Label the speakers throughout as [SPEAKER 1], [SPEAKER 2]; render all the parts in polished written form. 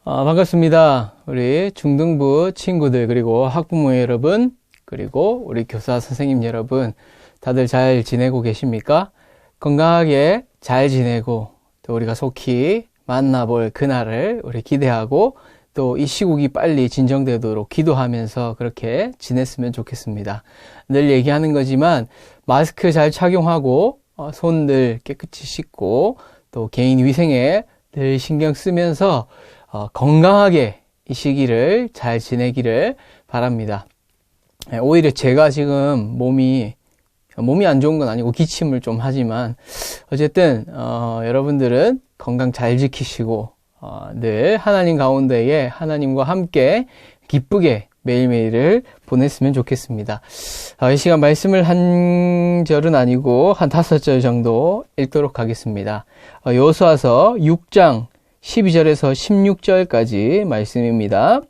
[SPEAKER 1] 반갑습니다. 우리 중등부 친구들, 그리고 학부모 여러분, 그리고 우리 교사 선생님 여러분, 다들 잘 지내고 계십니까? 건강하게 잘 지내고, 또 우리가 속히 만나볼 그날을 우리 기대하고, 또 이 시국이 빨리 진정되도록 기도하면서 그렇게 지냈으면 좋겠습니다. 늘 얘기하는 거지만, 마스크 잘 착용하고, 손들 깨끗이 씻고, 또 개인 위생에 늘 신경 쓰면서, 건강하게 이 시기를 잘 지내기를 바랍니다. 오히려 제가 지금 몸이 안 좋은 건 아니고 기침을 좀 하지만 어쨌든 여러분들은 건강 잘 지키시고 늘 하나님 가운데에 하나님과 함께 기쁘게 매일매일을 보냈으면 좋겠습니다. 이 시간 말씀을 한 절은 아니고 한 5절 정도 읽도록 하겠습니다. 여호수아서 6장 12절에서 16절까지 말씀입니다.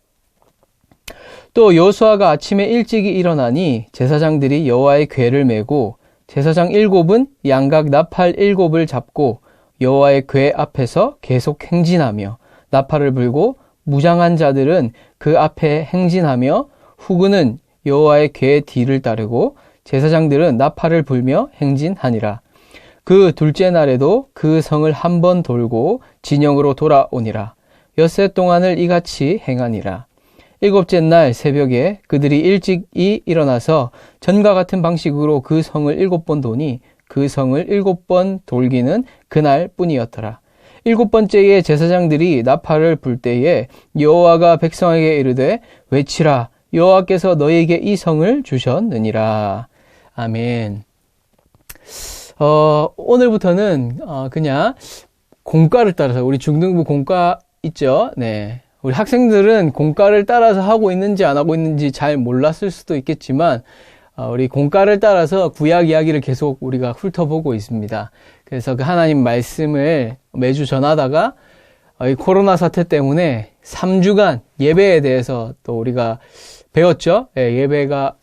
[SPEAKER 1] 또 여호수아가 아침에 일찍이 일어나니 제사장들이 여호와의 궤를 메고 제사장 7은 양각 나팔 7을 잡고 여호와의 궤 앞에서 계속 행진하며 나팔을 불고 무장한 자들은 그 앞에 행진하며 후군은 여호와의 궤 뒤를 따르고 제사장들은 나팔을 불며 행진하니라. 그 둘째 날에도 그 성을 한 번 돌고 진영으로 돌아오니라. 엿새 동안을 이같이 행하니라. 7째 날 새벽에 그들이 일찍이 일어나서 전과 같은 방식으로 그 성을 7번 도니 그 성을 7번 돌기는 그날 뿐이었더라. 7번째에 제사장들이 나팔을 불 때에 여호와가 백성에게 이르되 외치라. 여호와께서 너에게 이 성을 주셨느니라. 아멘. 오늘부터는 그냥 공과를 따라서, 우리 중등부 공과 있죠? 네. 우리 학생들은 공과를 따라서 하고 있는지 안 하고 있는지 잘 몰랐을 수도 있겠지만 우리 공과를 따라서 구약 이야기를 계속 우리가 훑어보고 있습니다. 그래서 그 하나님 말씀을 매주 전하다가 이 코로나 사태 때문에 3주간 예배에 대해서 또 우리가 배웠죠? 예배가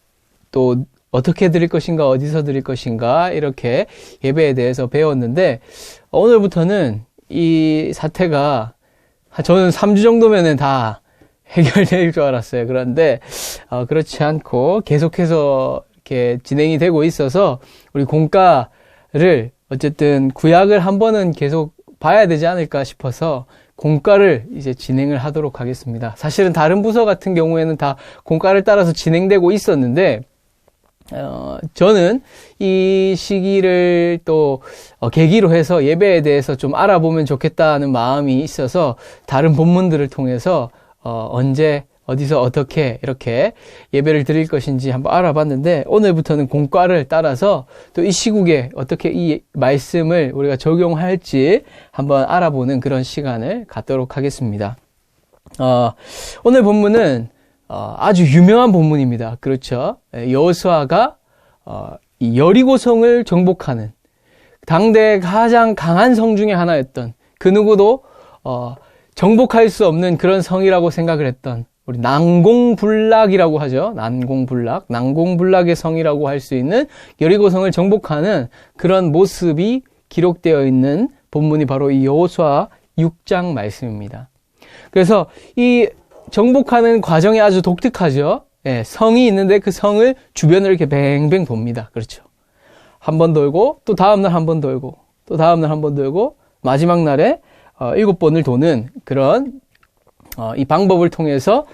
[SPEAKER 1] 또 어떻게 드릴 것인가, 어디서 드릴 것인가, 이렇게 예배에 대해서 배웠는데, 오늘부터는 이 사태가, 저는 3주 정도면은 다 해결될 줄 알았어요. 그런데, 그렇지 않고 계속해서 이렇게 진행이 되고 있어서, 우리 공과를, 어쨌든 구약을 한 번은 계속 봐야 되지 않을까 싶어서, 공과를 이제 진행을 하도록 하겠습니다. 사실은 다른 부서 같은 경우에는 다 공과를 따라서 진행되고 있었는데, 저는 이 시기를 또 계기로 해서 예배에 대해서 좀 알아보면 좋겠다는 마음이 있어서 다른 본문들을 통해서 언제 어디서 어떻게 이렇게 예배를 드릴 것인지 한번 알아봤는데, 오늘부터는 공과를 따라서 또 이 시국에 어떻게 이 말씀을 우리가 적용할지 한번 알아보는 그런 시간을 갖도록 하겠습니다. 오늘 본문은 아주 유명한 본문입니다. 그렇죠? 여호수아가 이 여리고성을 정복하는 당대 가장 강한 성 중에 하나였던, 그 누구도 정복할 수 없는 그런 성이라고 생각을 했던, 우리 난공불락이라고 하죠. 난공불락의 성이라고 할 수 있는 여리고성을 정복하는 그런 모습이 기록되어 있는 본문이 바로 이 여호수아 6장 말씀입니다. 그래서 이 정복하는 과정이 아주 독특하죠. 성이 있는데 그 성을 주변을 이렇게 뱅뱅 돕니다. 그렇죠. 한 번 돌고, 또 다음날 한 번 돌고, 또 다음날 한 번 돌고, 마지막 날에 7번을 도는 그런 이 방법을 통해서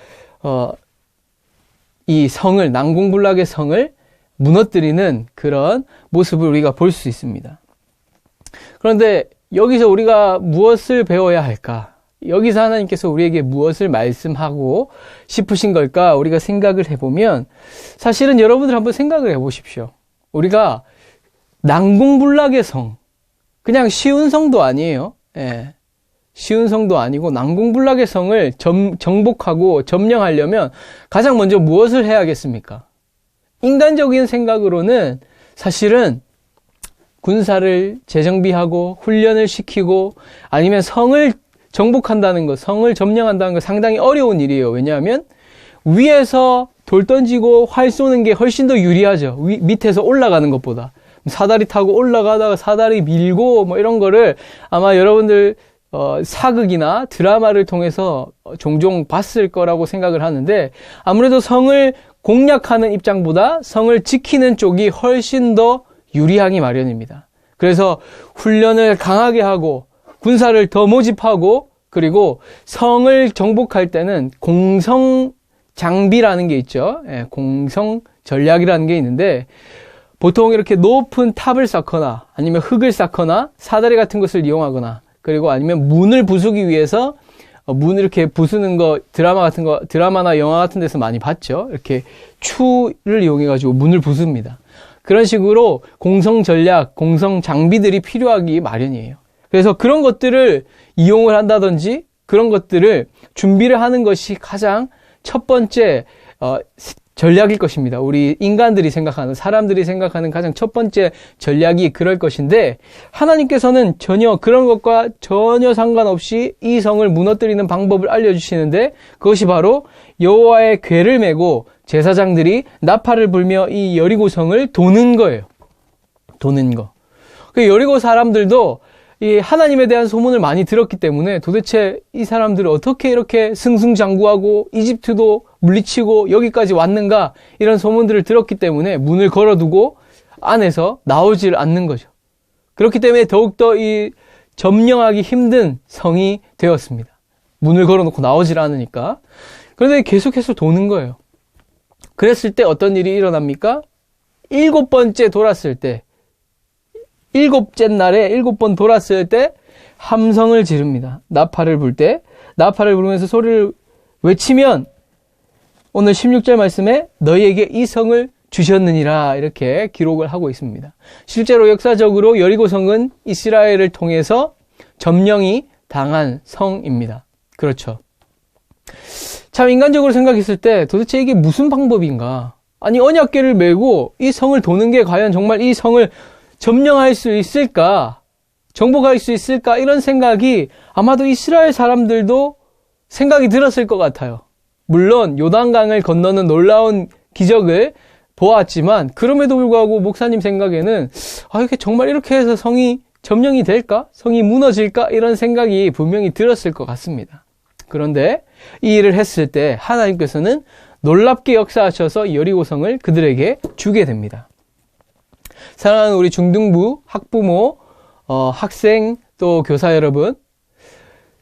[SPEAKER 1] 이 성을, 난공불락의 성을 무너뜨리는 그런 모습을 우리가 볼 수 있습니다. 그런데 여기서 우리가 무엇을 배워야 할까? 여기서 하나님께서 우리에게 무엇을 말씀하고 싶으신 걸까? 우리가 생각을 해보면, 사실은 여러분들 한번 생각을 해보십시오. 우리가 난공불락의 성, 그냥 쉬운 성도 아니에요. 쉬운 성도 아니고 난공불락의 성을 정복하고 점령하려면 가장 먼저 무엇을 해야겠습니까? 인간적인 생각으로는 사실은 군사를 재정비하고 훈련을 시키고 아니면 성을 정복한다는 것, 성을 점령한다는 것 상당히 어려운 일이에요. 왜냐하면 위에서 돌 던지고 활 쏘는 게 훨씬 더 유리하죠. 밑에서 올라가는 것보다. 사다리 타고 올라가다가 사다리 밀고 뭐 이런 거를 아마 여러분들 사극이나 드라마를 통해서 종종 봤을 거라고 생각을 하는데, 아무래도 성을 공략하는 입장보다 성을 지키는 쪽이 훨씬 더 유리하기 마련입니다. 그래서 훈련을 강하게 하고 군사를 더 모집하고, 그리고 성을 정복할 때는 공성 장비라는 게 있죠. 공성 전략이라는 게 있는데, 보통 이렇게 높은 탑을 쌓거나 아니면 흙을 쌓거나 사다리 같은 것을 이용하거나, 그리고 아니면 문을 부수기 위해서 문을 이렇게 부수는 거, 드라마나 영화 같은 데서 많이 봤죠. 이렇게 추를 이용해가지고 문을 부숩니다. 그런 식으로 공성 전략, 공성 장비들이 필요하기 마련이에요. 그래서 그런 것들을 이용을 한다든지 그런 것들을 준비를 하는 것이 가장 첫 번째 전략일 것입니다. 우리 인간들이 생각하는, 사람들이 생각하는 가장 첫 번째 전략이 그럴 것인데, 하나님께서는 전혀 그런 것과 전혀 상관없이 이 성을 무너뜨리는 방법을 알려주시는데, 그것이 바로 여호와의 궤를 메고 제사장들이 나팔을 불며 이 여리고성을 도는 거예요. 도는 거. 그 여리고 사람들도 이 하나님에 대한 소문을 많이 들었기 때문에 도대체 이 사람들을 어떻게 이렇게 승승장구하고 이집트도 물리치고 여기까지 왔는가, 이런 소문들을 들었기 때문에 문을 걸어두고 안에서 나오질 않는 거죠. 그렇기 때문에 더욱더 이 점령하기 힘든 성이 되었습니다. 문을 걸어놓고 나오질 않으니까. 그런데 계속해서 도는 거예요. 그랬을 때 어떤 일이 일어납니까? 7번째 돌았을 때, 7째 날에 7번 돌았을 때 함성을 지릅니다. 나팔을 불 때, 나팔을 부르면서 소리를 외치면 오늘 16절 말씀에 너희에게 이 성을 주셨느니라, 이렇게 기록을 하고 있습니다. 실제로 역사적으로 여리고성은 이스라엘을 통해서 점령이 당한 성입니다. 그렇죠. 참 인간적으로 생각했을 때 도대체 이게 무슨 방법인가? 아니, 언약궤를 메고 이 성을 도는 게 과연 정말 이 성을 점령할 수 있을까? 정복할 수 있을까? 이런 생각이 아마도 이스라엘 사람들도 생각이 들었을 것 같아요. 물론 요단강을 건너는 놀라운 기적을 보았지만, 그럼에도 불구하고 목사님 생각에는 이게 정말 이렇게 해서 성이 점령이 될까? 성이 무너질까? 이런 생각이 분명히 들었을 것 같습니다. 그런데 이 일을 했을 때 하나님께서는 놀랍게 역사하셔서 여리고성을 그들에게 주게 됩니다. 사랑하는 우리 중등부, 학부모, 학생, 또 교사 여러분,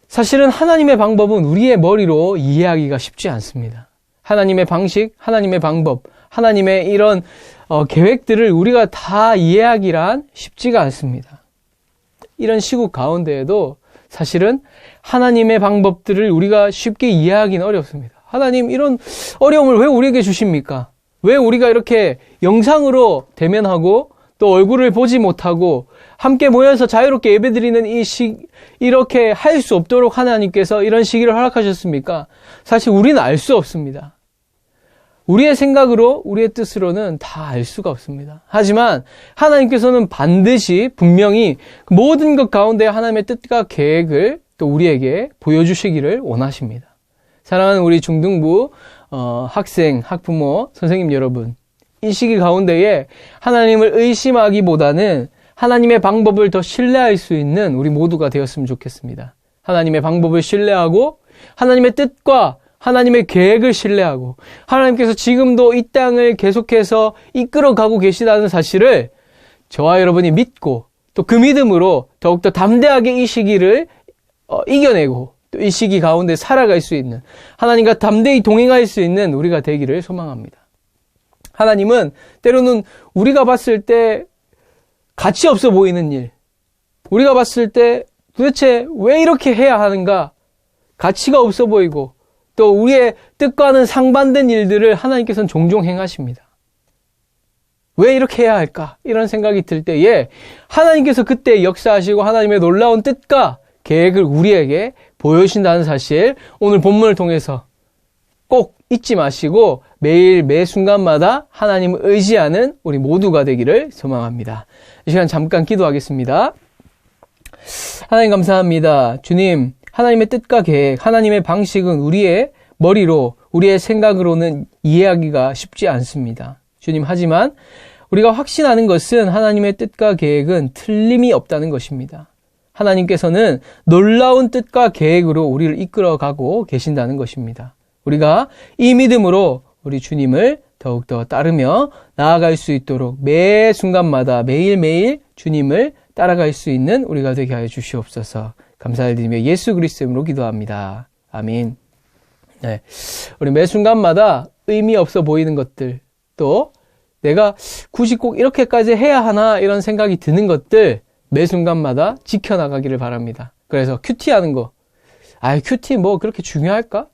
[SPEAKER 1] 사실은 하나님의 방법은 우리의 머리로 이해하기가 쉽지 않습니다. 하나님의 방식, 하나님의 방법, 하나님의 이런 계획들을 우리가 다 이해하기란 쉽지가 않습니다. 이런 시국 가운데에도 사실은 하나님의 방법들을 우리가 쉽게 이해하기는 어렵습니다. 하나님, 이런 어려움을 왜 우리에게 주십니까? 왜 우리가 이렇게 영상으로 대면하고 또 얼굴을 보지 못하고 함께 모여서 자유롭게 예배드리는 이렇게 할 수 없도록 하나님께서 이런 시기를 허락하셨습니까? 사실 우리는 알 수 없습니다. 우리의 생각으로, 우리의 뜻으로는 다 알 수가 없습니다. 하지만 하나님께서는 반드시 분명히 모든 것 가운데 하나님의 뜻과 계획을 또 우리에게 보여주시기를 원하십니다. 사랑하는 우리 중등부 학생, 학부모, 선생님 여러분, 이 시기 가운데에 하나님을 의심하기보다는 하나님의 방법을 더 신뢰할 수 있는 우리 모두가 되었으면 좋겠습니다. 하나님의 방법을 신뢰하고 하나님의 뜻과 하나님의 계획을 신뢰하고 하나님께서 지금도 이 땅을 계속해서 이끌어가고 계시다는 사실을 저와 여러분이 믿고 또 그 믿음으로 더욱더 담대하게 이 시기를 이겨내고 또 이 시기 가운데 살아갈 수 있는, 하나님과 담대히 동행할 수 있는 우리가 되기를 소망합니다. 하나님은 때로는 우리가 봤을 때 가치 없어 보이는 일, 우리가 봤을 때 도대체 왜 이렇게 해야 하는가, 가치가 없어 보이고 또 우리의 뜻과는 상반된 일들을 하나님께서는 종종 행하십니다. 왜 이렇게 해야 할까? 이런 생각이 들 때에 하나님께서 그때 역사하시고 하나님의 놀라운 뜻과 계획을 우리에게 보여주신다는 사실, 오늘 본문을 통해서 꼭 잊지 마시고 매일 매 순간마다 하나님을 의지하는 우리 모두가 되기를 소망합니다. 이 시간 잠깐 기도하겠습니다. 하나님 감사합니다. 주님, 하나님의 뜻과 계획, 하나님의 방식은 우리의 머리로, 우리의 생각으로는 이해하기가 쉽지 않습니다. 주님, 하지만 우리가 확신하는 것은 하나님의 뜻과 계획은 틀림이 없다는 것입니다. 하나님께서는 놀라운 뜻과 계획으로 우리를 이끌어가고 계신다는 것입니다. 우리가 이 믿음으로 우리 주님을 더욱더 따르며 나아갈 수 있도록 매 순간마다 매일매일 주님을 따라갈 수 있는 우리가 되게 하여 주시옵소서. 감사를 드리며 예수 그리스도 이름으로 기도합니다. 아멘. 네, 우리 매 순간마다 의미 없어 보이는 것들, 또 내가 굳이 꼭 이렇게까지 해야 하나 이런 생각이 드는 것들 매 순간마다 지켜나가기를 바랍니다. 그래서 큐티하는 거, 큐티 뭐 그렇게 중요할까?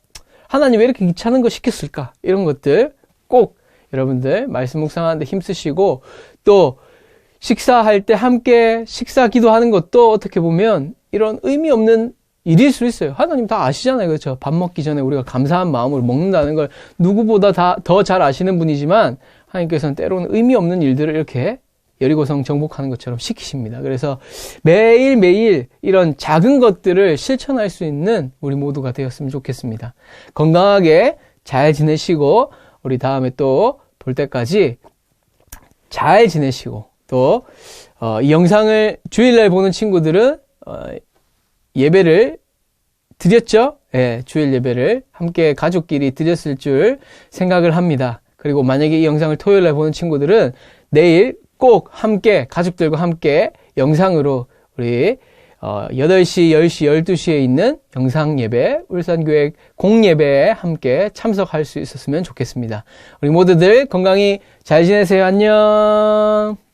[SPEAKER 1] 하나님 왜 이렇게 귀찮은 거 시켰을까? 이런 것들 꼭 여러분들 말씀 묵상하는데 힘쓰시고, 또 식사할 때 함께 식사 기도하는 것도 어떻게 보면 이런 의미 없는 일일 수 있어요. 하나님 다 아시잖아요. 그렇죠? 밥 먹기 전에 우리가 감사한 마음으로 먹는다는 걸 누구보다 더 잘 아시는 분이지만 하나님께서는 때로는 의미 없는 일들을 이렇게 여리고성 정복하는 것처럼 시키십니다. 그래서 매일매일 이런 작은 것들을 실천할 수 있는 우리 모두가 되었으면 좋겠습니다. 건강하게 잘 지내시고 우리 다음에 또 볼 때까지 잘 지내시고, 또 이 영상을 주일날 보는 친구들은 예배를 드렸죠? 예, 주일 예배를 함께 가족끼리 드렸을 줄 생각을 합니다. 그리고 만약에 이 영상을 토요일날 보는 친구들은 내일 꼭 함께 가족들과 함께 영상으로 우리 8시, 10시, 12시에 있는 영상 예배, 울산교회 공예배에 함께 참석할 수 있었으면 좋겠습니다. 우리 모두들 건강히 잘 지내세요. 안녕.